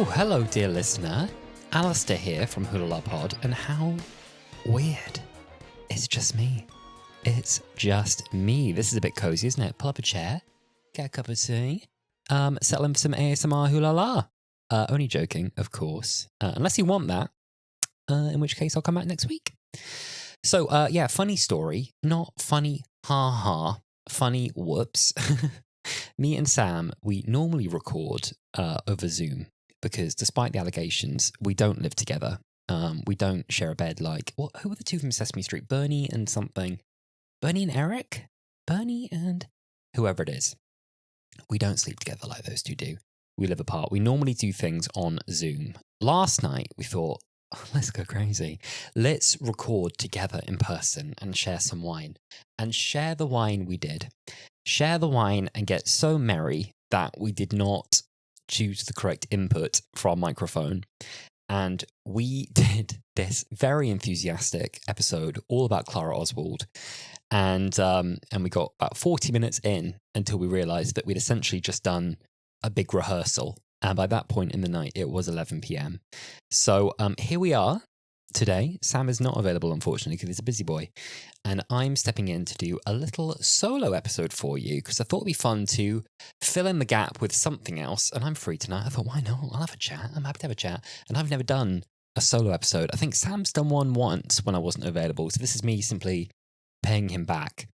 Oh, hello, dear listener. Alasdair here from Wholala Pod, and how weird. It's just me. It's just me. This is a bit cozy, isn't it? Pull up a chair, get a cup of tea, settle in for some ASMR Wholala. Only joking, of course. Unless you want that, in which case I'll come back next week. So, yeah, funny story. Not funny, ha-ha. Funny, whoops. Me and Sam, we normally record over Zoom because despite the allegations, we don't live together. We don't share a bed like... who are the two from Sesame Street? Bernie and something. Bernie and Eric? Bernie and whoever it is. We don't sleep together like those two do. We live apart. We normally do things on Zoom. Last night, we thought, let's go crazy. Let's record together in person and share some wine. And share the wine we did. Share the wine and get so merry that we did not choose the correct input for our microphone. And we did this very enthusiastic episode all about Clara Oswald. And we got about 40 minutes in until we realised that we'd essentially just done a big rehearsal. And by that point in the night, it was 11 p.m. So here we are today. Sam is not available, unfortunately, because he's a busy boy. And I'm stepping in to do a little solo episode for you because I thought it'd be fun to fill in the gap with something else. And I'm free tonight. I thought, why not? I'll have a chat. I'm happy to have a chat. And I've never done a solo episode. I think Sam's done one once when I wasn't available. So this is me simply paying him back.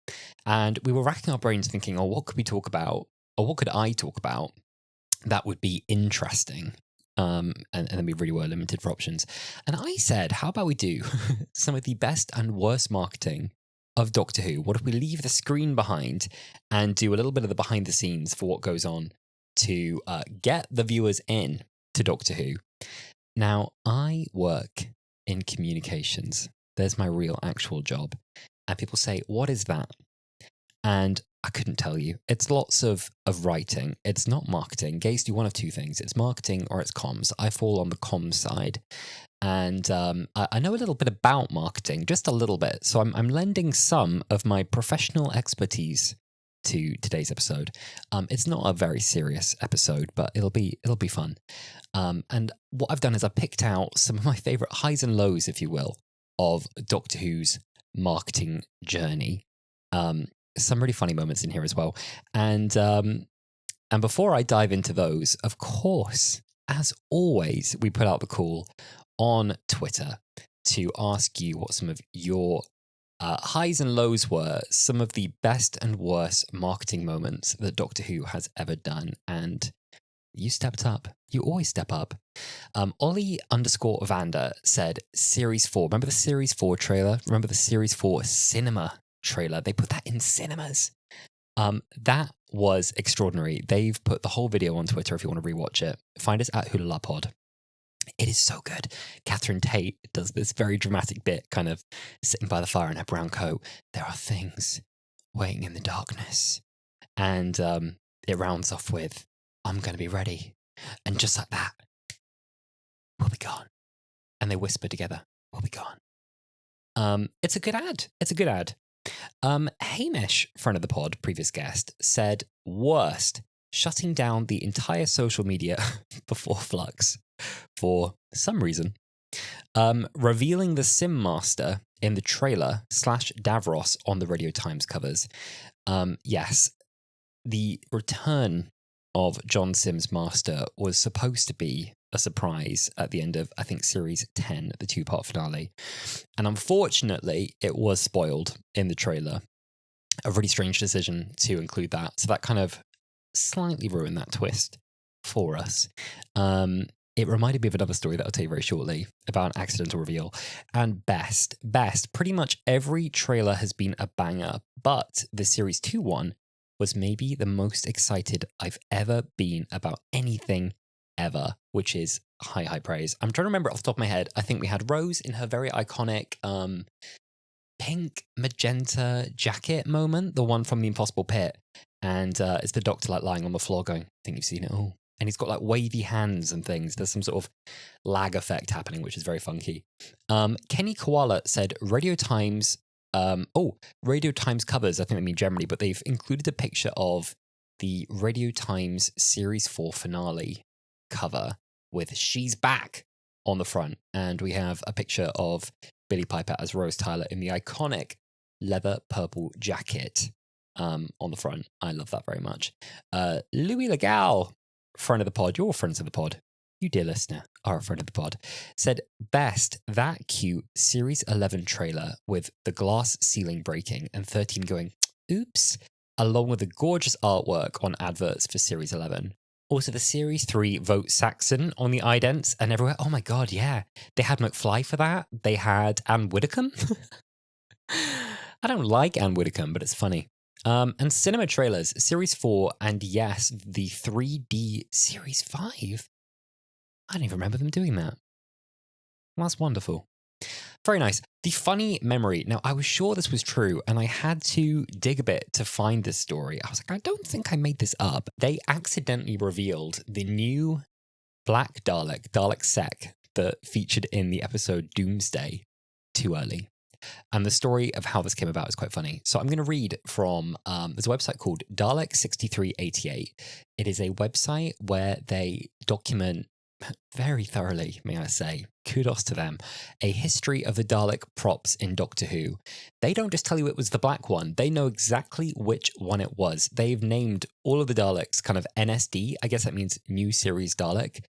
And we were racking our brains thinking, oh, what could we talk about? Or what could I talk about that would be interesting? And then we really were limited for options. And I said, how about we do some of the best and worst marketing of Doctor Who? What if we leave the screen behind and do a little bit of the behind the scenes for what goes on to get the viewers in to Doctor Who? Now, I work in communications. There's my real actual job. And people say, what is that? And I couldn't tell you. It's lots of writing. It's not marketing. Gays do one of two things. It's marketing or it's comms. I fall on the comms side. And I know a little bit about marketing, just a little bit. So I'm lending some of my professional expertise to today's episode. It's not a very serious episode, but it'll be fun. And what I've done is I picked out some of my favourite highs and lows, if you will, of Doctor Who's marketing journey. Some really funny moments in here as well. And before I dive into those, of course, as always, we put out the call on Twitter to ask you what some of your highs and lows were, some of the best and worst marketing moments that Doctor Who has ever done. And you stepped up. You always step up. Ollie_Vander said Series 4. Remember the Series 4 trailer? Remember the Series 4 cinema trailer? They put that in cinemas. That was extraordinary. They've put the whole video on Twitter if you want to rewatch it. Find us at Wholala Pod. It is so good. Catherine Tate does this very dramatic bit, kind of sitting by the fire in her brown coat. There are things waiting in the darkness. And it rounds off with, I'm going to be ready. And just like that, we'll be gone. And they whisper together, we'll be gone. It's a good ad. It's a good ad. Hamish, friend of the pod, previous guest, said worst, shutting down the entire social media before Flux for some reason. Revealing the Sim Master in the trailer / Davros on the Radio Times covers. Yes, the return of John Sim's Master was supposed to be a surprise at the end of, I think, Series 10, the two-part finale. And unfortunately, it was spoiled in the trailer. A really strange decision to include that. So that kind of slightly ruined that twist for us. It reminded me of another story that I'll tell you very shortly about an accidental reveal. And best, pretty much every trailer has been a banger, but the Series 2 one was maybe the most excited I've ever been about anything ever, which is high praise. I'm trying to remember off the top of my head. I think we had Rose in her very iconic pink magenta jacket moment, the one from The Impossible Pit. And it's the Doctor like lying on the floor going, I think you've seen it all. And he's got like wavy hands and things. There's some sort of lag effect happening, which is very funky. Kenny Koala said Radio Times Radio Times covers, I think they mean generally, but they've included a picture of the Radio Times Series 4 finale cover. with "She's Back" on the front. And we have a picture of Billie Piper as Rose Tyler in the iconic leather purple jacket on the front. I love that very much. Louis Legal, friend of the pod, you're friends of the pod. You, dear listener, are a friend of the pod, said, "Best, that cute Series 11 trailer with the glass ceiling breaking and 13 going, oops, along with the gorgeous artwork on adverts for Series 11. Also, the Series 3 Vote Saxon on the idents and everywhere. Oh my God, yeah. They had McFly for that. They had Anne Widdecombe. I don't like Anne Widdecombe, but it's funny. And cinema trailers, Series 4, and yes, the 3D Series 5. I don't even remember them doing that. Well, that's wonderful. Very nice. The funny memory. Now, I was sure this was true, and I had to dig a bit to find this story. I was like, I don't think I made this up. They accidentally revealed the new Black Dalek, Dalek Sec, that featured in the episode Doomsday too early. And the story of how this came about is quite funny. So I'm going to read from, there's a website called Dalek 6388. It is a website where they document very thoroughly, may I say, kudos to them, a history of the Dalek props in Doctor Who. They don't just tell you it was the black one, they know exactly which one it was. They've named all of the Daleks kind of NSD, I guess that means New Series Dalek,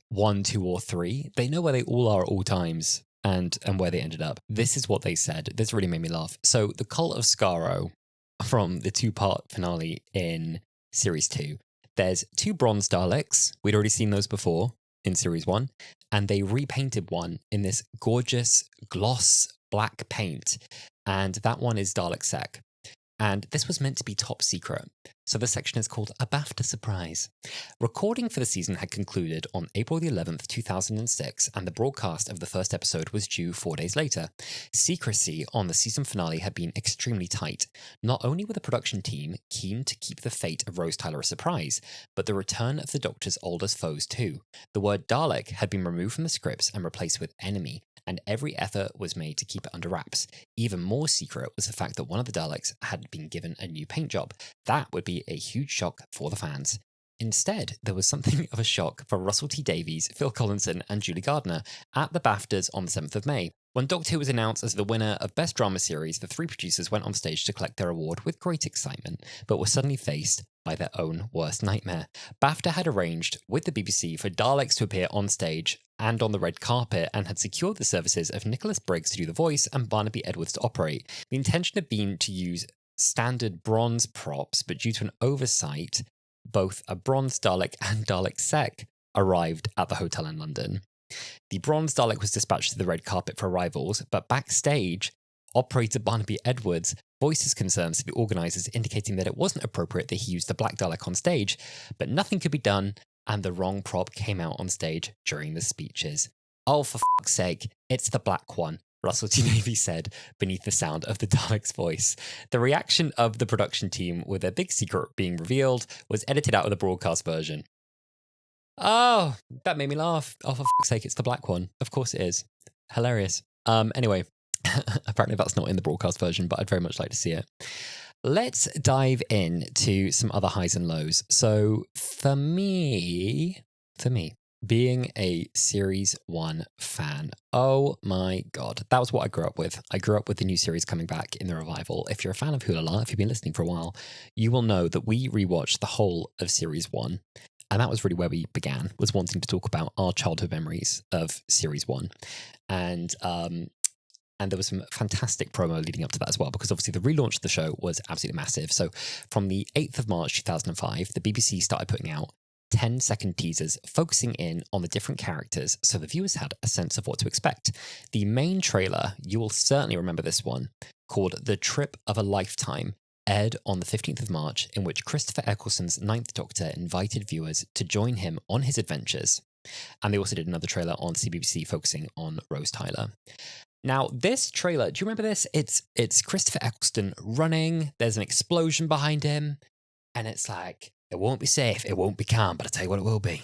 1, 2, or 3. They know where they all are at all times and where they ended up. This is what they said. This really made me laugh. So the Cult of Skaro from the 2-part finale in Series 2, there's 2 bronze Daleks. We'd already seen those before in Series 1, and they repainted one in this gorgeous gloss black paint, and that one is Dalek Sec. And this was meant to be top secret, so this section is called A BAFTA Surprise. Recording for the season had concluded on April the 11th, 2006, and the broadcast of the first episode was due 4 days later. Secrecy on the season finale had been extremely tight. Not only were the production team keen to keep the fate of Rose Tyler a surprise, but the return of the Doctor's oldest foes too. The word Dalek had been removed from the scripts and replaced with enemy, and every effort was made to keep it under wraps. Even more secret was the fact that one of the Daleks had been given a new paint job. That would be a huge shock for the fans. Instead, there was something of a shock for Russell T Davies, Phil Collinson, and Julie Gardner at the BAFTAs on the 7th of May. When Doctor Who was announced as the winner of Best Drama Series, the 3 producers went on stage to collect their award with great excitement, but were suddenly faced by their own worst nightmare. BAFTA had arranged with the BBC for Daleks to appear on stage and on the red carpet, and had secured the services of Nicholas Briggs to do the voice and Barnaby Edwards to operate. The intention had been to use standard bronze props, but due to an oversight, both a bronze Dalek and Dalek Sec arrived at the hotel in London. The bronze Dalek was dispatched to the red carpet for arrivals, but backstage, operator Barnaby Edwards voiced concerns to the organisers, indicating that it wasn't appropriate that he used the black Dalek on stage, but nothing could be done, and the wrong prop came out on stage during the speeches. "Oh, for fuck's sake, it's the black one," Russell T Davies said beneath the sound of the Dalek's voice. The reaction of the production team, with their big secret being revealed, was edited out of the broadcast version. Oh, that made me laugh. Oh, for fuck's sake, it's the black one. Of course it is. Hilarious. Anyway, apparently that's not in the broadcast version, but I'd very much like to see it. Let's dive into some other highs and lows. So for me, being a Series 1 fan, oh my God, that was what I grew up with. I grew up with the new series coming back in the revival. If you're a fan of Wholala, if you've been listening for a while, you will know that we rewatched the whole of Series 1. And that was really where we began, was wanting to talk about our childhood memories of Series 1. And there was some fantastic promo leading up to that as well, because obviously the relaunch of the show was absolutely massive. So from the 8th of March 2005, the BBC started putting out 10-second teasers focusing in on the different characters, so the viewers had a sense of what to expect. The main trailer, you will certainly remember this one, called The Trip of a Lifetime, aired on the 15th of March, in which Christopher Eccleston's Ninth Doctor invited viewers to join him on his adventures. And they also did another trailer on CBBC focusing on Rose Tyler. Now, this trailer, do you remember this? It's Christopher Eccleston running, there's an explosion behind him, and it's like, it won't be safe, it won't be calm, but I'll tell you what it will be.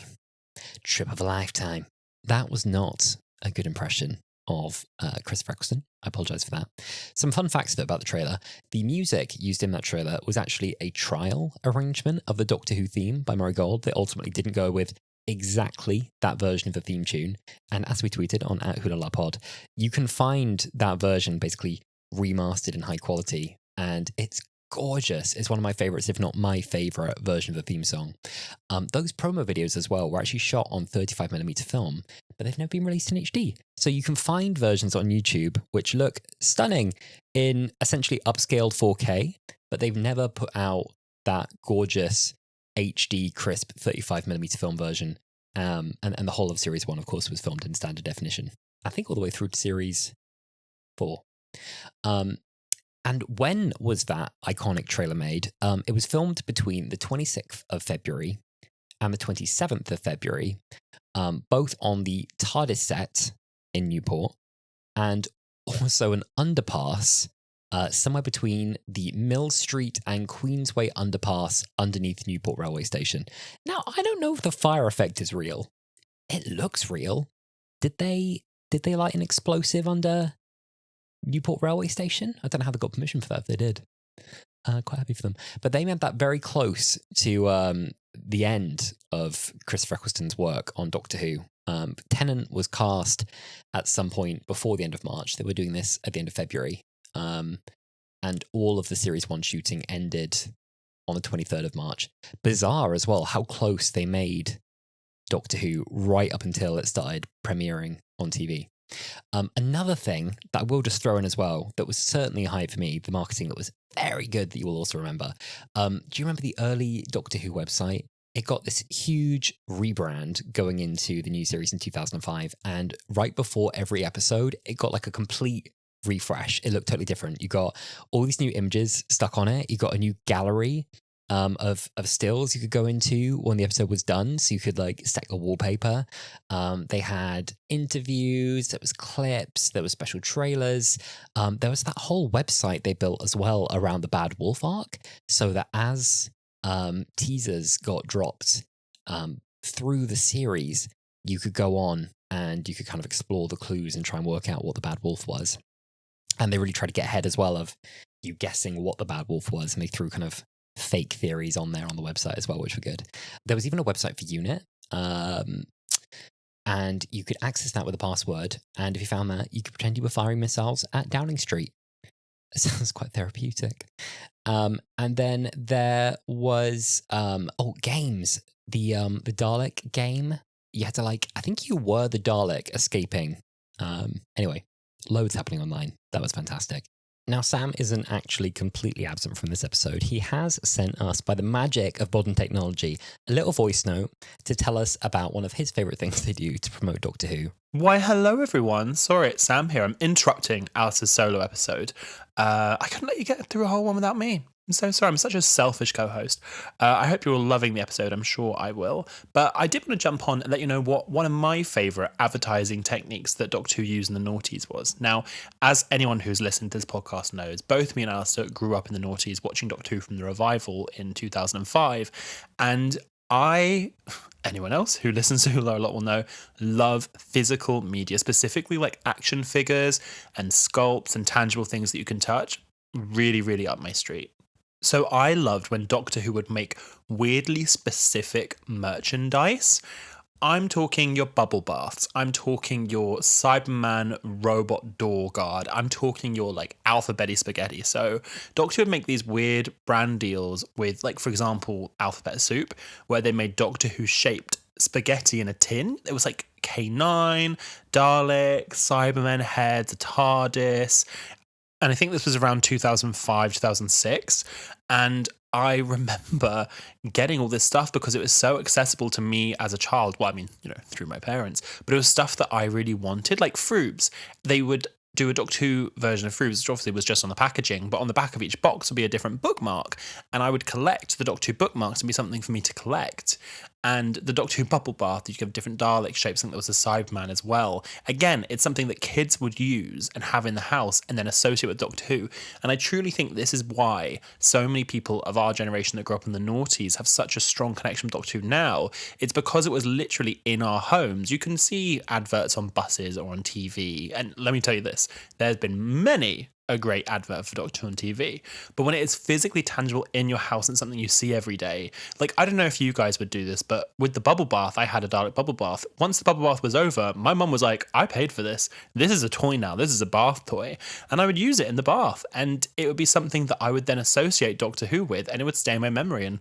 Trip of a lifetime. That was not a good impression of Christopher Eccleston. I apologise for that. Some fun facts about the trailer. The music used in that trailer was actually a trial arrangement of the Doctor Who theme by Murray Gold that ultimately didn't go with exactly that version of the theme tune. And as we tweeted on @HulalaPod, you can find that version basically remastered in high quality. And it's gorgeous. It's one of my favorites, if not my favorite version of the theme song. Those promo videos as well were actually shot on 35mm film, but they've never been released in HD. So you can find versions on YouTube which look stunning in essentially upscaled 4K, but they've never put out that gorgeous HD crisp 35mm film version. And the whole of Series 1, of course, was filmed in standard definition. I think all the way through to Series 4. And when was that iconic trailer made? It was filmed between the 26th of February and the 27th of February, both on the TARDIS set in Newport and also an underpass somewhere between the Mill Street and Queensway underpass underneath Newport railway station. Now, I don't know if the fire effect is real. It looks real. Did they light an explosive under Newport railway station? I don't know how they got permission for that if they did. Quite happy for them. But they made that very close to the end of Christopher Eccleston's work on Doctor Who. Tennant was cast at some point before the end of March. They were doing this at the end of February. And all of the Series 1 shooting ended on the 23rd of March. Bizarre as well how close they made Doctor Who right up until it started premiering on TV. Another thing that I will just throw in as well that was certainly a highlight for me, the marketing that was very good that you will also remember. Do you remember the early Doctor Who website? It got this huge rebrand going into the new series in 2005, and right before every episode, it got like a complete refresh. It looked totally different. You got all these new images stuck on it. You got a new gallery of stills you could go into when the episode was done, so you could like stack a wallpaper. They had interviews, there was clips, there was special trailers. There was that whole website they built as well around the Bad Wolf arc, so that as teasers got dropped through the series, you could go on and you could kind of explore the clues and try and work out what the Bad Wolf was. And they really tried to get ahead as well of you guessing what the Bad Wolf was, and they threw kind of fake theories on there on the website as well, which were good. There was even a website for Unit, and you could access that with a password, and if you found that, you could pretend you were firing missiles at Downing Street. It sounds quite therapeutic. And then there was games. The Dalek game. You had to I think you were the Dalek escaping. Anyway, loads happening online. That was fantastic. Now, Sam isn't actually completely absent from this episode. He has sent us, by the magic of modern technology, a little voice note to tell us about one of his favourite things they do to promote Doctor Who. Why, hello everyone. Sorry, it's Sam here. I'm interrupting Alice's solo episode. I couldn't let you get through a whole one without me. I'm so sorry. I'm such a selfish co-host. I hope you're all loving the episode. I'm sure I will. But I did want to jump on and let you know what one of my favourite advertising techniques that Doctor Who used in the noughties was. Now, as anyone who's listened to this podcast knows, both me and Alasdair grew up in the noughties watching Doctor Who from the revival in 2005. And anyone else who listens to Wholala a lot will know, love physical media, specifically like action figures and sculpts and tangible things that you can touch. Really, really up my street. So I loved when Doctor Who would make weirdly specific merchandise. I'm talking your bubble baths. I'm talking your Cyberman robot door guard. I'm talking your alphabetti spaghetti. So Doctor Who would make these weird brand deals with, for example, Alphabet Soup, where they made Doctor Who shaped spaghetti in a tin. It was K9, Dalek, Cybermen heads, a TARDIS. And I think this was around 2005, 2006. And I remember getting all this stuff because it was so accessible to me as a child. Well, I mean, through my parents. But it was stuff that I really wanted, like Froobs. They would do a Doctor Who version of Froobs, which obviously was just on the packaging, but on the back of each box would be a different bookmark. And I would collect the Doctor Who bookmarks and be something for me to collect. And the Doctor Who bubble bath, you could have different Dalek shapes, something that was a Cyberman as well. Again, it's something that kids would use and have in the house and then associate with Doctor Who. And I truly think this is why so many people of our generation that grew up in the noughties have such a strong connection with Doctor Who now. It's because it was literally in our homes. You can see adverts on buses or on TV. And let me tell you this, there's been many a great advert for Doctor Who on TV. But when it is physically tangible in your house and something you see every day, like, I don't know if you guys would do this, but with the bubble bath, I had a Dalek bubble bath. Once the bubble bath was over, my mum was like, I paid for this. This is a toy now. This is a bath toy. And I would use it in the bath. And it would be something that I would then associate Doctor Who with, and it would stay in my memory. And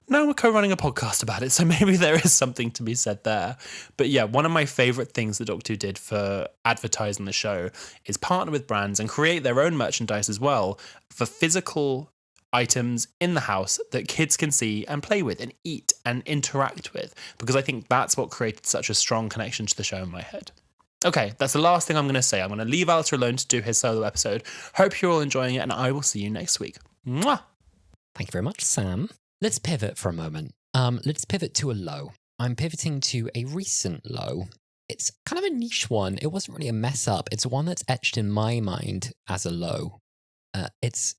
now we're co-running a podcast about it, so maybe there is something to be said there. But yeah, one of my favourite things that Doctor Who did for advertising the show is partner with brands and create their own merchandise as well for physical items in the house that kids can see and play with and eat and interact with, because I think that's what created such a strong connection to the show in my head. Okay, that's the last thing I'm going to say. I'm going to leave Alistair alone to do his solo episode. Hope you're all enjoying it, and I will see you next week. Mwah! Thank you very much, Sam. Let's pivot for a moment. Let's pivot to a low. I'm pivoting to a recent low. It's kind of a niche one. It wasn't really a mess up. It's one that's etched in my mind as a low. It's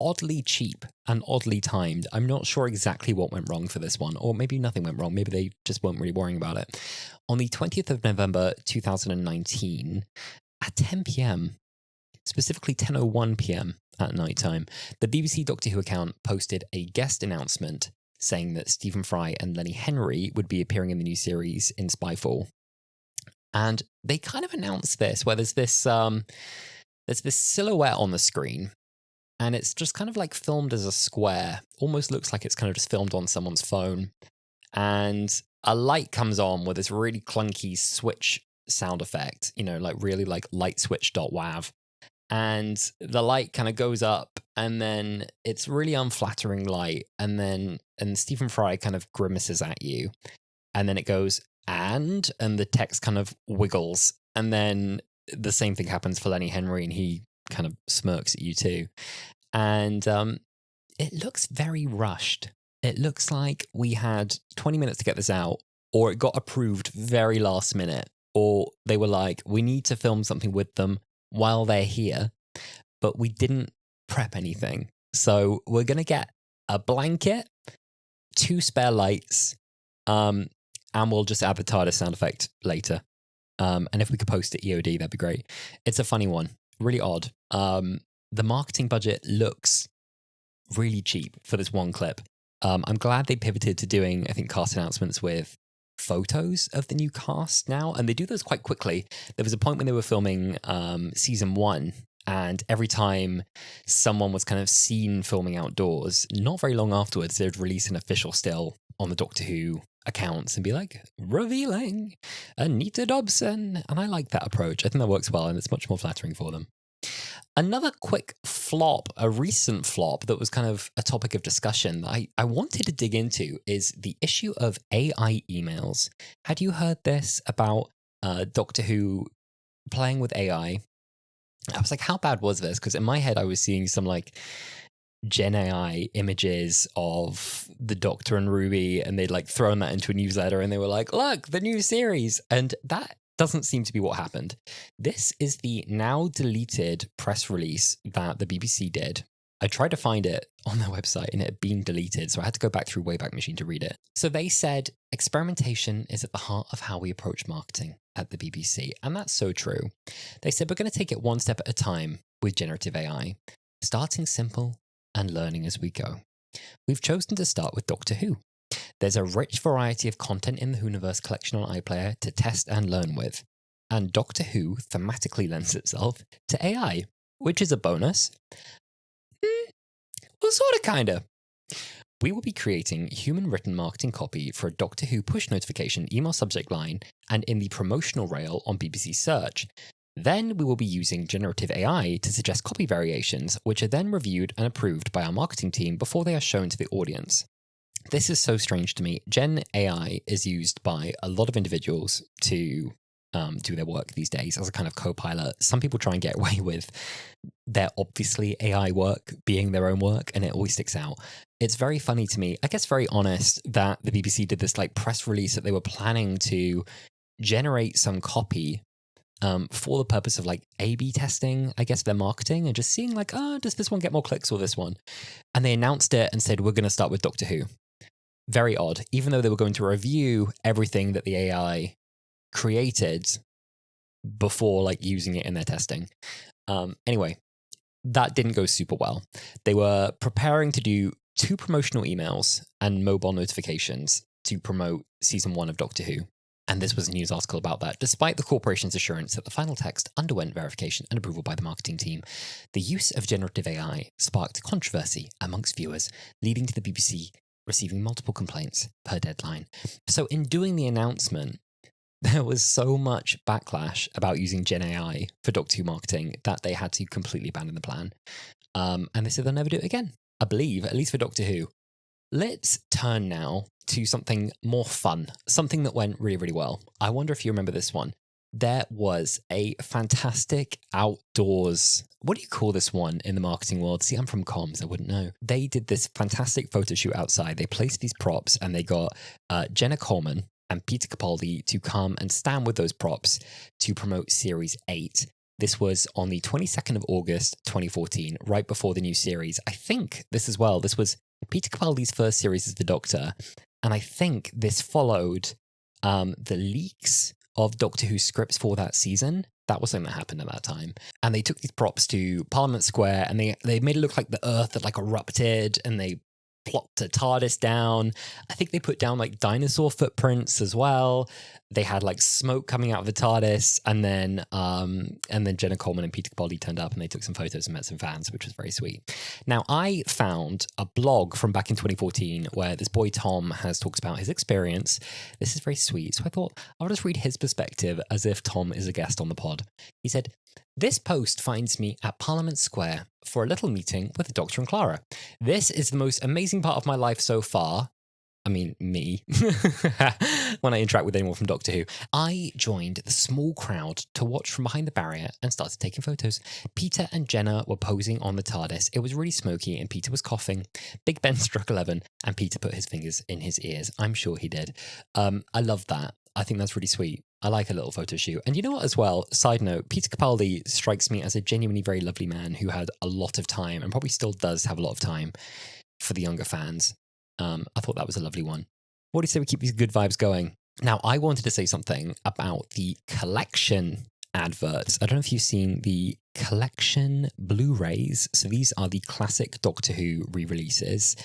oddly cheap and oddly timed. I'm not sure exactly what went wrong for this one, or maybe nothing went wrong. Maybe they just weren't really worrying about it. On the 20th of November 2019, at 10 p.m., specifically 10:01 p.m. at night time, the BBC Doctor Who account posted a guest announcement saying that Stephen Fry and Lenny Henry would be appearing in the new series in Spyfall. And they kind of announced this, where there's this silhouette on the screen, and it's just kind of like filmed as a square. Almost looks like it's kind of just filmed on someone's phone. And a light comes on with this really clunky switch sound effect, like really like light switch.wav. And the light kind of goes up, and then it's really unflattering light. And Stephen Fry kind of grimaces at you. And then it goes, and the text kind of wiggles. And then the same thing happens for Lenny Henry, and he kind of smirks at you too. And it looks very rushed. It looks like we had 20 minutes to get this out, or it got approved very last minute, or they were like, we need to film something with them while they're here, but we didn't prep anything. So we're going to get a blanket, 2 spare lights, and we'll just add the TARDIS sound effect later. And if we could post it EOD, that'd be great. It's a funny one, really odd. The marketing budget looks really cheap for this one clip. I'm glad they pivoted to doing, I think, cast announcements with photos of the new cast now, and they do those quite quickly. There was a point when they were filming season 1, and every time someone was kind of seen filming outdoors, not very long afterwards, they'd release an official still on the Doctor Who accounts and be like, revealing Anita Dobson. And I like that approach. I think that works well, and it's much more flattering for them. Another quick flop, a recent flop that was kind of a topic of discussion that I wanted to dig into is the issue of AI emails. Had you heard this about Doctor Who playing with AI? I was like, how bad was this? Because in my head, I was seeing some like Gen AI images of the Doctor and Ruby, and they'd like thrown that into a newsletter, and they were like, look, the new series. And that doesn't seem to be what happened. This is the now deleted press release that the BBC did. I tried to find it on their website and it had been deleted, so I had to go back through Wayback Machine to read it. So they said, experimentation is at the heart of how we approach marketing at the BBC. And that's so true. They said, we're going to take it one step at a time with generative AI, starting simple and learning as we go. We've chosen to start with Doctor Who. There's a rich variety of content in the Whoniverse collection on iPlayer to test and learn with. And Doctor Who thematically lends itself to AI, which is a bonus. Well, sort of, kind of. We will be creating human-written marketing copy for a Doctor Who push notification email subject line and in the promotional rail on BBC Search. Then we will be using generative AI to suggest copy variations, which are then reviewed and approved by our marketing team before they are shown to the audience. This is so strange to me. Gen AI is used by a lot of individuals to do their work these days as a kind of co-pilot. Some people try and get away with their obviously AI work being their own work, and it always sticks out. It's very funny to me, I guess very honest, that the BBC did this like press release that they were planning to generate some copy for the purpose of like A/B testing, I guess, their marketing and just seeing like, does this one get more clicks or this one? And they announced it and said, we're going to start with Doctor Who. Very odd, even though they were going to review everything that the AI created before like using it in their testing. Anyway, that didn't go super well. They were preparing to do 2 promotional emails and mobile notifications to promote season 1 of Doctor Who. And this was a news article about that. Despite the corporation's assurance that the final text underwent verification and approval by the marketing team, the use of generative AI sparked controversy amongst viewers, leading to the BBC receiving multiple complaints per deadline. So in doing the announcement, there was so much backlash about using Gen AI for Doctor Who marketing that they had to completely abandon the plan. And they said they'll never do it again, I believe, at least for Doctor Who. Let's turn now to something more fun, something that went really, really well. I wonder if you remember this one. There was a fantastic outdoors, what do you call this one in the marketing world? See, I'm from comms, I wouldn't know. They did this fantastic photo shoot outside. They placed these props and they got Jenna Coleman and Peter Capaldi to come and stand with those props to promote Series 8. This was on the 22nd of August, 2014, right before the new series. I think this as well, this was Peter Capaldi's first series as the Doctor, and I think this followed the leaks of Doctor Who scripts for that season. That was something that happened at that time. And they took these props to Parliament Square, and they made it look like the Earth had like erupted, and they plopped a TARDIS down. I think they put down like dinosaur footprints as well. They had like smoke coming out of the TARDIS, and then Jenna Coleman and Peter Capaldi turned up and they took some photos and met some fans, which was very sweet. Now, I found a blog from back in 2014 where this boy Tom has talked about his experience. This is very sweet. So I thought I'll just read his perspective as if Tom is a guest on the pod. He said, "This post finds me at Parliament Square for a little meeting with the Doctor and Clara. This is the most amazing part of my life so far." I mean, me, when I interact with anyone from Doctor Who. I joined the small crowd to watch from behind the barrier and started taking photos. Peter and Jenna were posing on the TARDIS. It was really smoky and Peter was coughing. Big Ben struck 11 and Peter put his fingers in his ears. I'm sure he did. I love that. I think that's really sweet. I like a little photo shoot. And you know what as well? Side note, Peter Capaldi strikes me as a genuinely very lovely man who had a lot of time and probably still does have a lot of time for the younger fans. I thought that was a lovely one. What do you say we keep these good vibes going? Now, I wanted to say something about the collection adverts. I don't know if you've seen the collection Blu-rays. So these are the classic Doctor Who re-releases.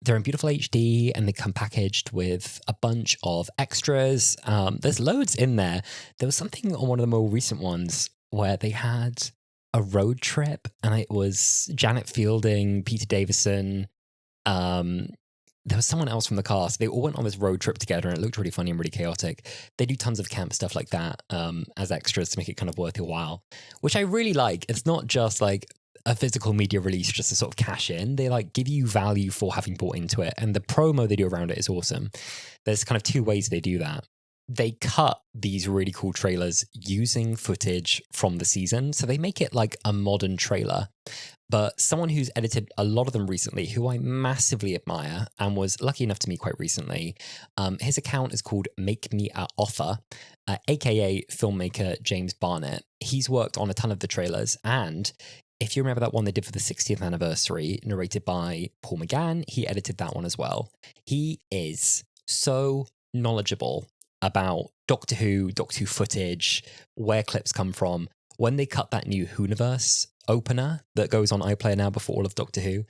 They're in beautiful HD and they come packaged with a bunch of extras. There's loads in there. There was something on one of the more recent ones where they had a road trip and it was Janet Fielding, Peter Davison, there was someone else from the cast. They all went on this road trip together and it looked really funny and really chaotic. They do tons of camp stuff like that as extras to make it kind of worth your while, which I really like. It's not just like a physical media release just to sort of cash in. They like give you value for having bought into it. And the promo they do around it is awesome. There's kind of 2 ways they do that. They cut these really cool trailers using footage from the season. So they make it like a modern trailer. But someone who's edited a lot of them recently, who I massively admire and was lucky enough to meet quite recently, his account is called Make Me a Offer, aka filmmaker James Barnett. He's worked on a ton of the trailers. And if you remember that one they did for the 60th anniversary, narrated by Paul McGann, he edited that one as well. He is so knowledgeable about Doctor Who footage, where clips come from. When they cut that new Whoniverse opener that goes on iPlayer now before all of Doctor Who,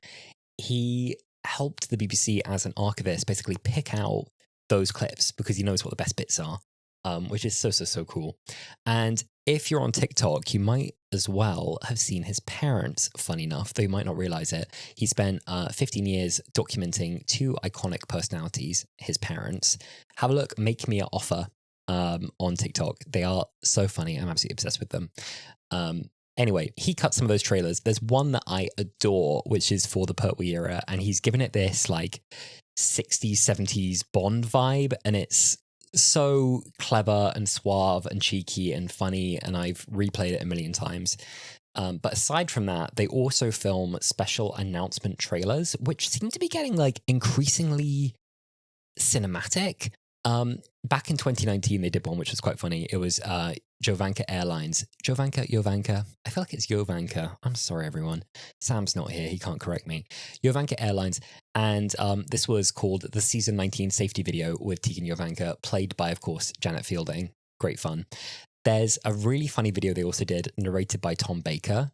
he helped the BBC as an archivist basically pick out those clips because he knows what the best bits are, which is so cool. And if you're on TikTok, you might as well have seen his parents, funny enough, though you might not realize it. He spent 15 years documenting 2 iconic personalities, his parents. Have a look, Make Me an Offer on TikTok. They are so funny. I'm absolutely obsessed with them. Anyway, he cut some of those trailers. There's one that I adore, which is for the Pertwee era, and he's given it this like 60s, 70s Bond vibe, and it's so clever and suave and cheeky and funny, and I've replayed it a million times. But aside from that, they also film special announcement trailers, which seem to be getting like increasingly cinematic. Back in 2019, they did one which was quite funny. It was Jovanka Airlines. Jovanka. I feel like it's Jovanka. I'm sorry, everyone. Sam's not here. He can't correct me. Jovanka Airlines. And this was called the Season 19 Safety Video with Tegan Jovanka, played by, of course, Janet Fielding. Great fun. There's a really funny video they also did, narrated by Tom Baker.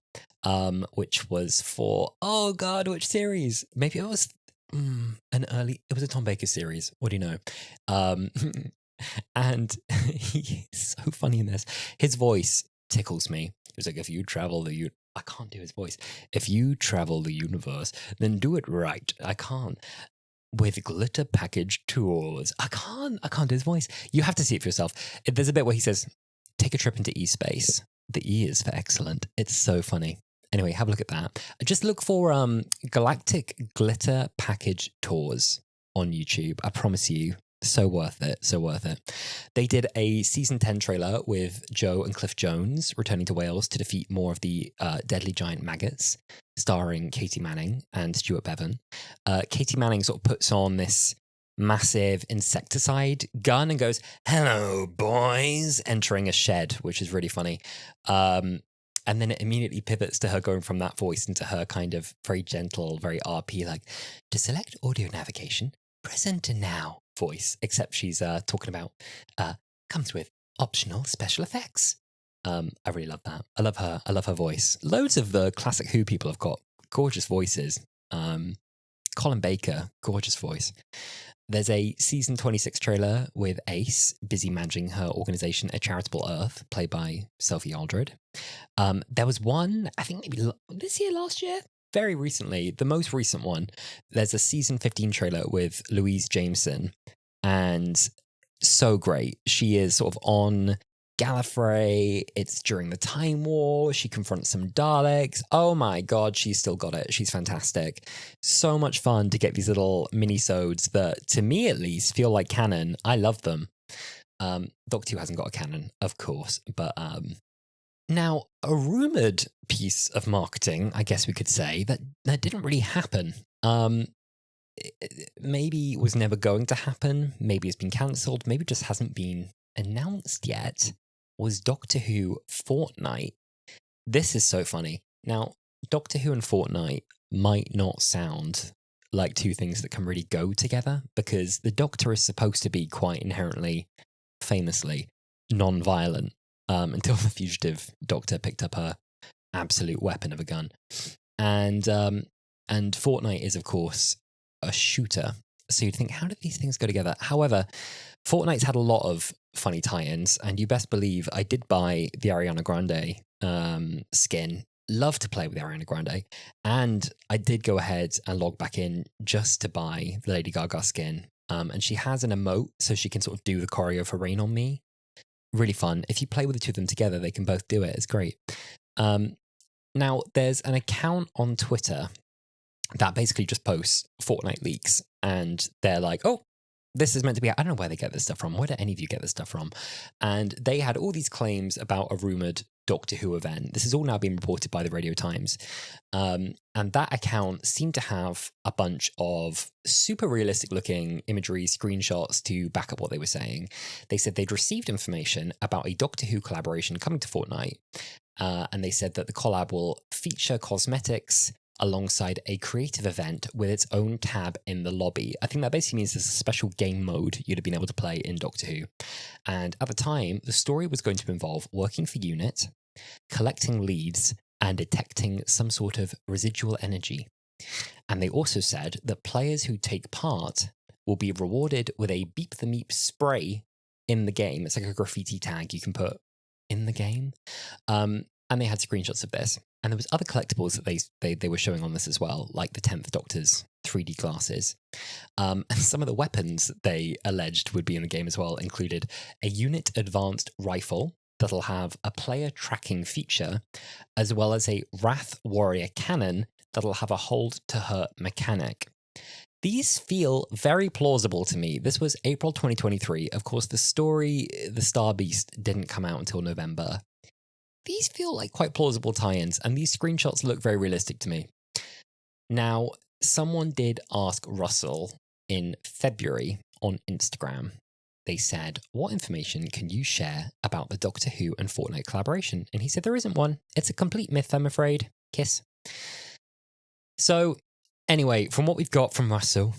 which was for, oh God, which series? Maybe it was it was a Tom Baker series. What do you know? And he's so funny in this. His voice tickles me. It was like, if you travel I can't do his voice. If you travel the universe, then do it right. I can't. With glitter package tools. I can't do his voice. You have to see it for yourself. There's a bit where he says, take a trip into E-space. The E is for excellent. It's so funny. Anyway, have a look at that. Just look for Galactic Glitter Package Tours on YouTube. I promise you, so worth it. So worth it. They did a season 10 trailer with Joe and Cliff Jones returning to Wales to defeat more of the deadly giant maggots, starring Katie Manning and Stuart Bevan. Katie Manning sort of puts on this massive insecticide gun and goes, "Hello, boys," entering a shed, which is really funny. And then it immediately pivots to her going from that voice into her kind of very gentle, very RP, like, to select audio navigation, press enter now voice, except she's talking about, comes with optional special effects. I really love that. I love her voice. Loads of the classic Who people have got gorgeous voices. Colin Baker, gorgeous voice. There's a season 26 trailer with Ace busy managing her organization, A Charitable Earth, played by Sophie Aldred. There was one, I think maybe this year, last year, very recently, the most recent one. There's a season 15 trailer with Louise Jameson, and so great. She is sort of on Gallifrey. It's during the Time War. She confronts some Daleks. Oh my God, she's still got it. She's fantastic. So much fun to get these little mini-sodes that, to me at least, feel like canon. I love them. Doctor Who hasn't got a canon, of course, but now a rumoured piece of marketing, I guess we could say, that didn't really happen. Maybe was never going to happen. Maybe it's been cancelled. Maybe it just hasn't been announced yet. Was Doctor Who Fortnight. This is so funny. Now, Doctor Who and Fortnight might not sound like two things that can really go together, because the Doctor is supposed to be quite inherently, famously, non-violent, until the fugitive Doctor picked up her absolute weapon of a gun. And Fortnight is, of course, a shooter. So you'd think, how did these things go together? However, Fortnite's had a lot of funny tie-ins, and you best believe I did buy the Ariana Grande skin. Love to play with Ariana Grande. And I did go ahead and log back in just to buy the Lady Gaga skin. And she has an emote, so she can sort of do the choreo for Rain on Me. Really fun. If you play with the two of them together, they can both do it. It's great. Now, there's an account on Twitter that basically just posts Fortnite leaks, and they're like, oh, this is meant to be, I don't know where they get this stuff from. Where do any of you get this stuff from? And they had all these claims about a rumoured Doctor Who event. This has all now been reported by the Radio Times. And that account seemed to have a bunch of super realistic looking imagery, screenshots to back up what they were saying. They said they'd received information about a Doctor Who collaboration coming to Fortnite. And they said that the collab will feature cosmetics alongside a creative event with its own tab in the lobby. I think that basically means there's a special game mode you'd have been able to play in Doctor Who. And at the time, the story was going to involve working for UNIT, collecting leads, and detecting some sort of residual energy. And they also said that players who take part will be rewarded with a Beep the Meep spray in the game. It's like a graffiti tag you can put in the game. And they had screenshots of this. And there was other collectibles that they were showing on this as well, like the 10th Doctor's 3D glasses. And some of the weapons they alleged would be in the game as well included a UNIT advanced rifle that'll have a player tracking feature, as well as a Wrath Warrior cannon that'll have a hold to hurt mechanic. These feel very plausible to me. This was April 2023. Of course, the story, The Star Beast, didn't come out until November. These feel like quite plausible tie-ins, and these screenshots look very realistic to me. Now, someone did ask Russell in February on Instagram. They said, what information can you share about the Doctor Who and Fortnite collaboration? And he said, there isn't one. It's a complete myth, I'm afraid. Kiss. So, anyway, from what we've got from Russell,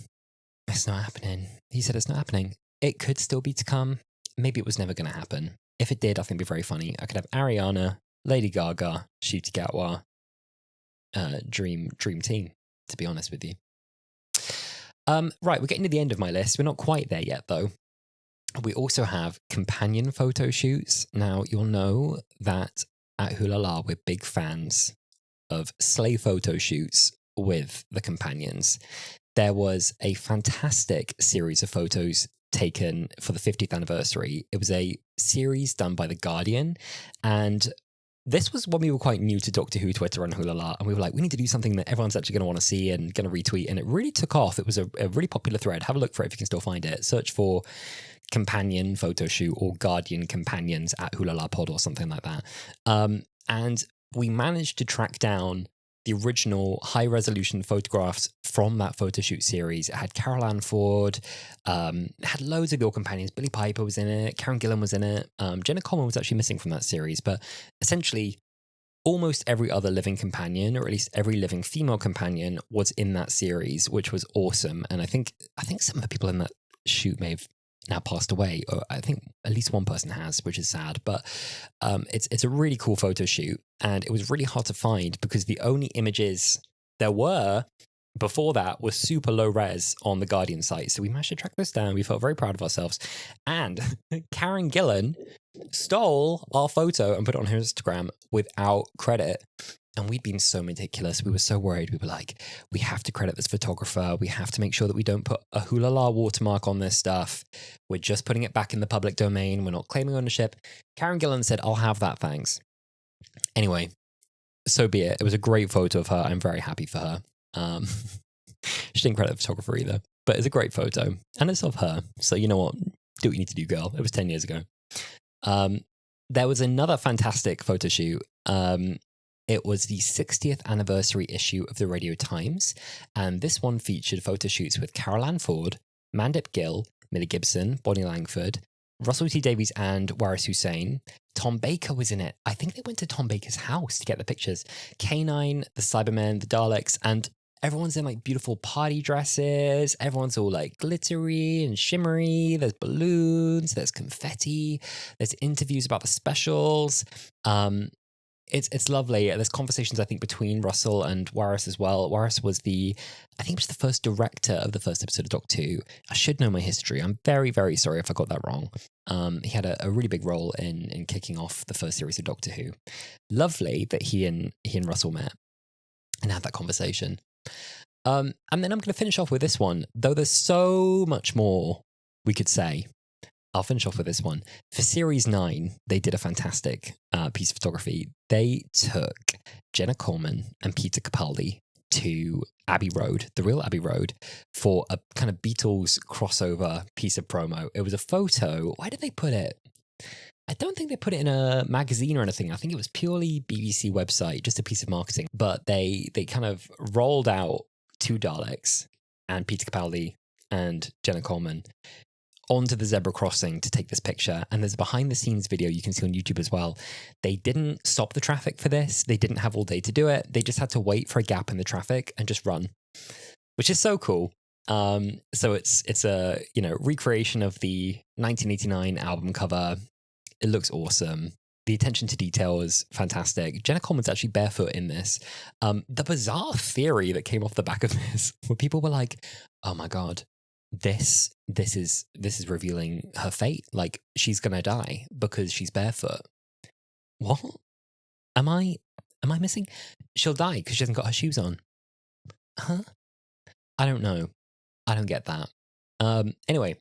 it's not happening. He said it's not happening. It could still be to come. Maybe it was never going to happen. If it did, I think it'd be very funny. I could have Ariana, Lady Gaga, Ncuti Gatwa, dream team, to be honest with you. Right, we're getting to the end of my list. We're not quite there yet, though. We also have companion photo shoots. Now, you'll know that at Wholala, we're big fans of sleigh photo shoots with the companions. There was a fantastic series of photos taken for the 50th anniversary. It was a series done by The Guardian, and this was when we were quite new to Doctor Who Twitter and Wholala, and we were like, we need to do something that everyone's actually going to want to see and going to retweet, and it really took off. It was a really popular thread. Have a look for it if you can still find it. Search for companion photo shoot or Guardian companions at Wholala Pod or something like that. And we managed to track down the original high-resolution photographs from that photo shoot series. It had Carol Ann Ford, it had loads of your companions. Billie Piper was in it, Karen Gillan was in it, Jenna Coleman was actually missing from that series, but essentially almost every other living companion, or at least every living female companion, was in that series, which was awesome. And I think some of the people in that shoot may have now passed away, or I think at least one person has, which is sad, but it's a really cool photo shoot, and it was really hard to find because the only images there were before that were super low res on the Guardian site. So we managed to track this down. We felt very proud of ourselves, and Karen Gillan stole our photo and put it on her Instagram without credit. And we'd been so meticulous. We were so worried. We were like, we have to credit this photographer. We have to make sure that we don't put a Wholala watermark on this stuff. We're just putting it back in the public domain. We're not claiming ownership. Karen Gillan said, I'll have that, thanks. Anyway, so be it. It was a great photo of her. I'm very happy for her. She didn't credit the photographer either, but it's a great photo. And it's of her. So you know what? Do what you need to do, girl. It was 10 years ago. There was another fantastic photo shoot. It was the 60th anniversary issue of the Radio Times, and this one featured photo shoots with Carol Ann Ford, Mandip Gill, Millie Gibson, Bonnie Langford, Russell T Davies and Waris Hussein. Tom Baker was in it. I think they went to Tom Baker's house to get the pictures. K9, the Cybermen, the Daleks, and everyone's in like beautiful party dresses. Everyone's all like glittery and shimmery. There's balloons, there's confetti, there's interviews about the specials. It's lovely. There's conversations, I think, between Russell and Waris as well. Waris was the first director of the first episode of Doctor Who. I should know my history. I'm very, very sorry if I got that wrong. He had a really big role in kicking off the first series of Doctor Who. Lovely that he and Russell met and had that conversation. And then I'm going to finish off with this one, though there's so much more we could say. I'll finish off with this one. For Series 9, they did a fantastic piece of photography. They took Jenna Coleman and Peter Capaldi to Abbey Road, the real Abbey Road, for a kind of Beatles crossover piece of promo. It was a photo. Where did they put it? I don't think they put it in a magazine or anything. I think it was purely BBC website, just a piece of marketing. But they kind of rolled out two Daleks and Peter Capaldi and Jenna Coleman onto the zebra crossing to take this picture. And there's a behind the scenes video you can see on YouTube as well. They didn't stop the traffic for this. They didn't have all day to do it. They just had to wait for a gap in the traffic and just run, which is so cool. So it's a, recreation of the 1989 album cover. It looks awesome. The attention to detail is fantastic. Jenna Coleman's actually barefoot in this. The bizarre theory that came off the back of this, where people were like, oh my God, this is revealing her fate. Like, she's gonna die because she's barefoot. What? Am I missing? She'll die because she hasn't got her shoes on. Huh? I don't know. I don't get that. Anyway.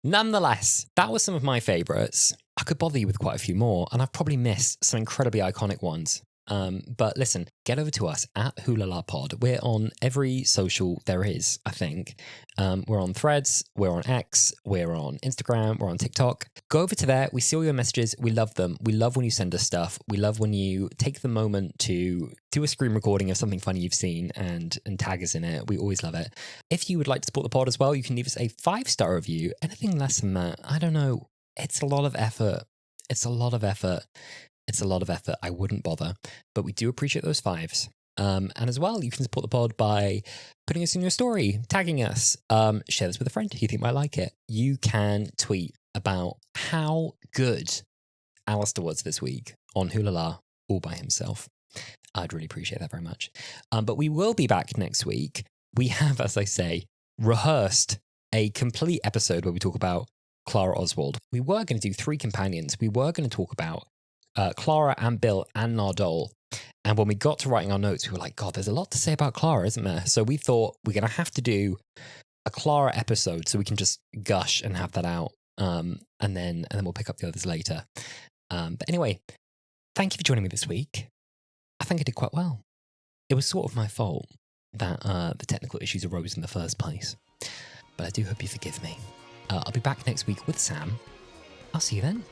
Nonetheless, that was some of my favorites. I could bother you with quite a few more, and I've probably missed some incredibly iconic ones. But listen, get over to us at Wholala Pod. We're on every social there is, I think. We're on Threads, we're on X, we're on Instagram, we're on TikTok. Go over to there. We see all your messages. We love them. We love when you send us stuff. We love when you take the moment to do a screen recording of something funny you've seen and tag us in it. We always love it. If you would like to support the pod as well, you can leave us a 5-star review. Anything less than that, I don't know. It's a lot of effort. It's a lot of effort. I wouldn't bother, but we do appreciate those 5s. And as well, you can support the pod by putting us in your story, tagging us, share this with a friend who you think might like it. You can tweet about how good Alasdair was this week on Wholala all by himself. I'd really appreciate that very much. But we will be back next week. We have, as I say, rehearsed a complete episode where we talk about Clara Oswald. We were going to do 3 companions. We were going to talk about Clara and Bill and Nardole. And when we got to writing our notes, we were like, God, there's a lot to say about Clara, isn't there? So we thought we're going to have to do a Clara episode so we can just gush and have that out. And then we'll pick up the others later. But anyway, thank you for joining me this week. I think I did quite well. It was sort of my fault that the technical issues arose in the first place. But I do hope you forgive me. I'll be back next week with Sam. I'll see you then.